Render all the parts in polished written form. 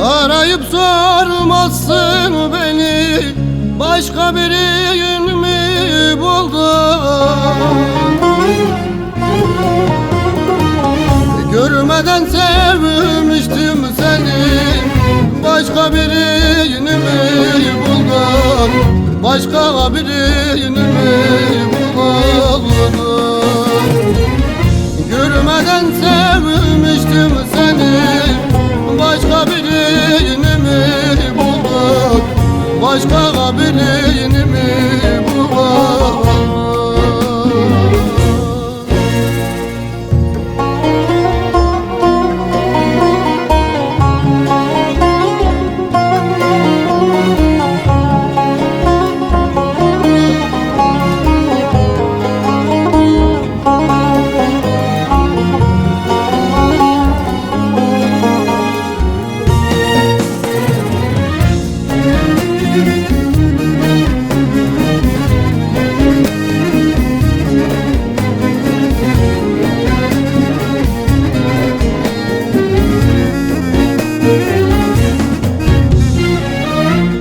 Arayıp sormazsın beni, başka birini mi buldun? Görmeden sevmiştim seni, başka birini mi buldun? Başka birini mi buldun? Görmeden sevmiştim seni, başka birini mi buldun? Başka birini mi buldun?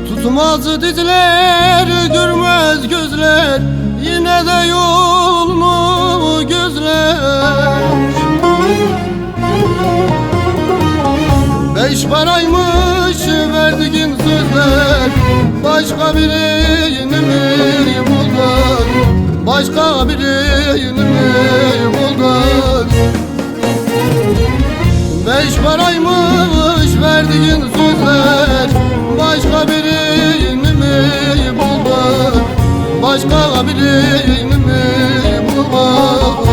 Tutmaz dizler, görmez gözler, yine de yolunu gözler. Beş paraymış verdiğin sözler, başka birini mi buldun? Başka birini mi buldun? Beş paraymış verdiğin sözler, başka birini mi buldun? Başka birini mi buldun?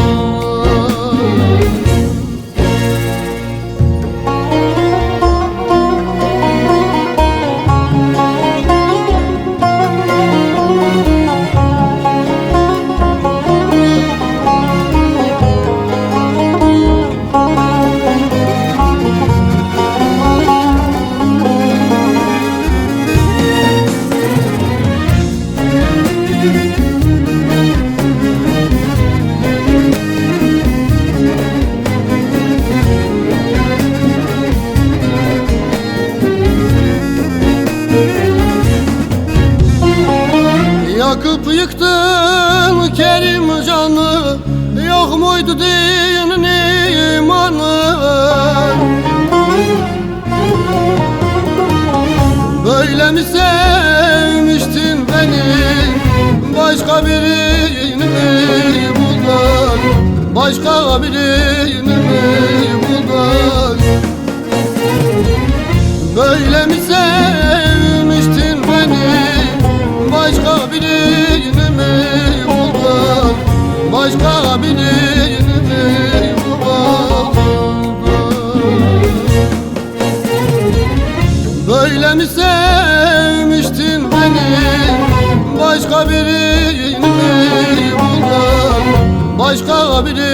Yakıp yıktın Kerim canı, yok muydu dinin imanı? Böyle mi sevmiştin beni, başka birini mi buldun? Başka birini mi buldun? Böyle mi sevmiştin beni, başka birini mi buldun? Başka birini mi buldun? Böyle mi sevmiştin beni, başka birini mi buldun? Başka birini